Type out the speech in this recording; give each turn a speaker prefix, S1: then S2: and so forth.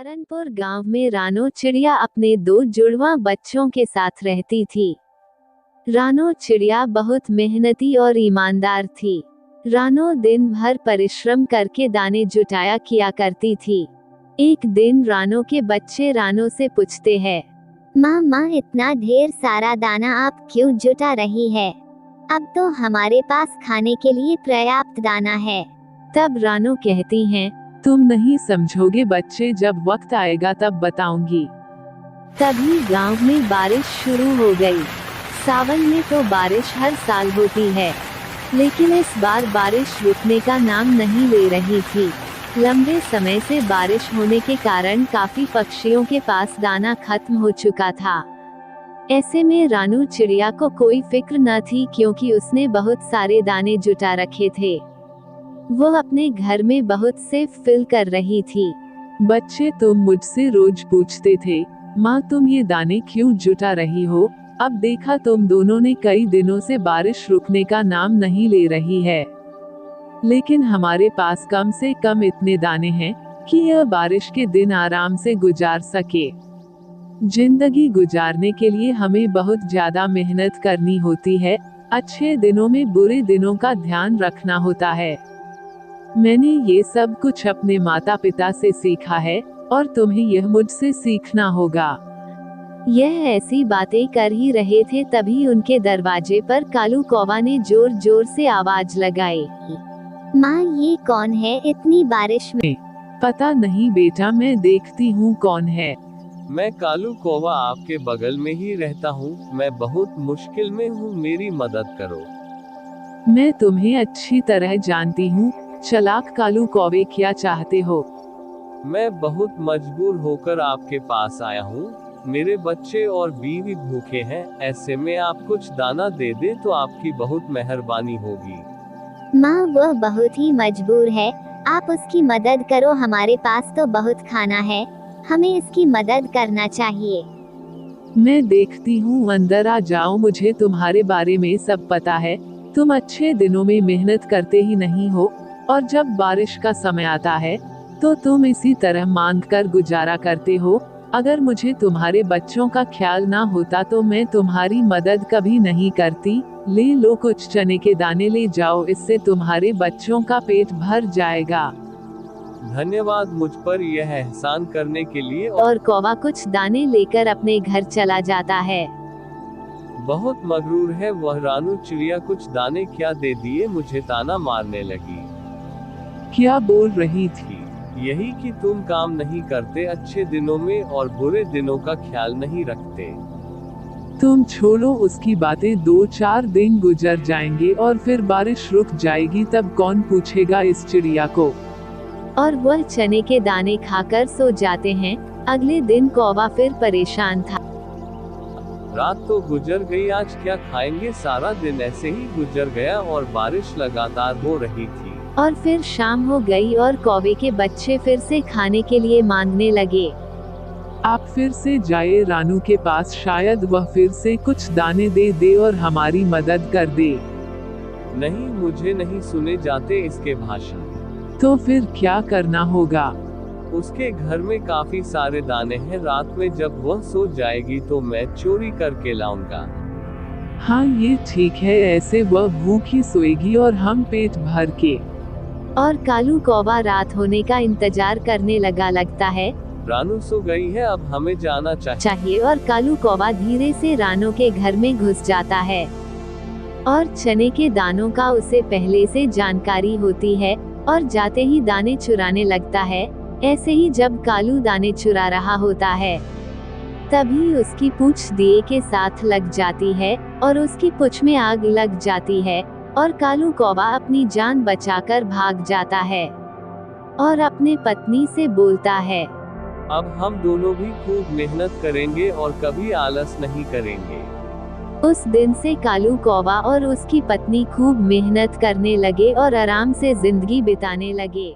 S1: सहारनपुर गांव में रानो चिड़िया अपने दो जुड़वा बच्चों के साथ रहती थी। रानो चिड़िया बहुत मेहनती और ईमानदार थी। रानो दिन भर परिश्रम करके दाने जुटाया किया करती थी। एक दिन रानो के बच्चे रानो से पूछते हैं,
S2: माँ इतना ढेर सारा दाना आप क्यों जुटा रही है? अब तो हमारे पास खाने के लिए पर्याप्त दाना है।
S1: तब रानो कहती हैं,
S3: तुम नहीं समझोगे बच्चे, जब वक्त आएगा तब बताऊंगी।
S1: तभी गांव में बारिश शुरू हो गई। सावन में तो बारिश हर साल होती है, लेकिन इस बार बारिश रुकने का नाम नहीं ले रही थी। लंबे समय से बारिश होने के कारण काफी पक्षियों के पास दाना खत्म हो चुका था। ऐसे में रानू चिड़िया को कोई फिक्र न थी, क्योंकि उसने बहुत सारे दाने जुटा रखे थे। वो अपने घर में बहुत से फिल कर रही थी।
S3: बच्चे तुम मुझसे रोज पूछते थे, माँ तुम ये दाने क्यों जुटा रही हो? अब देखा तुम दोनों ने कई दिनों से बारिश रुकने का नाम नहीं ले रही है, लेकिन हमारे पास कम से कम इतने दाने हैं कि यह बारिश के दिन आराम से गुजार सके। जिंदगी गुजारने के लिए हमें बहुत ज्यादा मेहनत करनी होती है। अच्छे दिनों में बुरे दिनों का ध्यान रखना होता है। मैंने ये सब कुछ अपने माता पिता से सीखा है और तुम्हें यह मुझसे सीखना होगा।
S1: यह ऐसी बातें कर ही रहे थे, तभी उनके दरवाजे पर कालू कौवा ने जोर जोर से आवाज लगाई।
S2: माँ ये कौन है इतनी बारिश में?
S3: पता नहीं बेटा, मैं देखती हूँ कौन है।
S4: मैं कालू कौवा आपके बगल में ही रहता हूँ। मैं बहुत मुश्किल में हूँ, मेरी मदद करो।
S3: मैं तुम्हें अच्छी तरह जानती हूँ। चालाक कालू कौवे, क्या चाहते हो?
S4: मैं बहुत मजबूर होकर आपके पास आया हूँ। मेरे बच्चे और बीवी भूखे हैं। ऐसे में आप कुछ दाना दे दे तो आपकी बहुत मेहरबानी होगी।
S2: माँ वह बहुत ही मजबूर है, आप उसकी मदद करो। हमारे पास तो बहुत खाना है, हमें इसकी मदद करना चाहिए।
S3: मैं देखती हूँ, अंदर आ जाओ। मुझे तुम्हारे बारे में सब पता है। तुम अच्छे दिनों में मेहनत करते ही नहीं हो, और जब बारिश का समय आता है तो तुम इसी तरह मांग कर गुजारा करते हो। अगर मुझे तुम्हारे बच्चों का ख्याल ना होता तो मैं तुम्हारी मदद कभी नहीं करती। ले लो, कुछ चने के दाने ले जाओ, इससे तुम्हारे बच्चों का पेट भर जाएगा।
S4: धन्यवाद मुझ पर यह एहसान करने के लिए।
S1: और कौवा कुछ दाने लेकर अपने घर चला जाता है।
S4: बहुत मगरूर है वह। रानू चिड़िया कुछ दाने क्या दे दिए, मुझे ताना मारने लगी।
S3: क्या बोल रही थी?
S4: यही कि तुम काम नहीं करते अच्छे दिनों में और बुरे दिनों का ख्याल नहीं रखते।
S3: तुम छोड़ो उसकी बातें, 2-4 दिन गुजर जाएंगे और फिर बारिश रुक जाएगी, तब कौन पूछेगा इस चिड़िया को।
S1: और वह चने के दाने खाकर सो जाते हैं। अगले दिन कौवा फिर परेशान था।
S4: रात तो गुजर गई, आज क्या खाएंगे? सारा दिन ऐसे ही गुजर गया और बारिश लगातार हो रही थी।
S1: और फिर शाम हो गई और कौवे के बच्चे फिर से खाने के लिए मांगने लगे।
S3: आप फिर से जाए रानू के पास, शायद वह फिर से कुछ दाने दे दे और हमारी मदद कर दे।
S4: नहीं, मुझे नहीं सुने जाते इसके भाषण।
S3: तो फिर क्या करना होगा?
S4: उसके घर में काफी सारे दाने हैं। रात में जब वह सो जाएगी तो मैं चोरी करके लाऊंगा।
S3: हाँ ये ठीक है, ऐसे वह भूखी सोएगी और हम पेट भर के।
S1: और कालू कौवा रात होने का इंतजार करने लगता है।
S4: रानू सो गई है, अब हमें जाना चाहिए।
S1: और कालू कौवा धीरे से रानू के घर में घुस जाता है। और चने के दानों का उसे पहले से जानकारी होती है और जाते ही दाने चुराने लगता है। ऐसे ही जब कालू दाने चुरा रहा होता है, तभी उसकी पूंछ दिए के साथ लग जाती है और उसकी पूंछ में आग लग जाती है और कालू कौवा अपनी जान बचाकर भाग जाता है और अपने पत्नी से बोलता है,
S4: अब हम दोनों भी खूब मेहनत करेंगे और कभी आलस नहीं करेंगे।
S1: उस दिन से कालू कौवा और उसकी पत्नी खूब मेहनत करने लगे और आराम से जिंदगी बिताने लगे।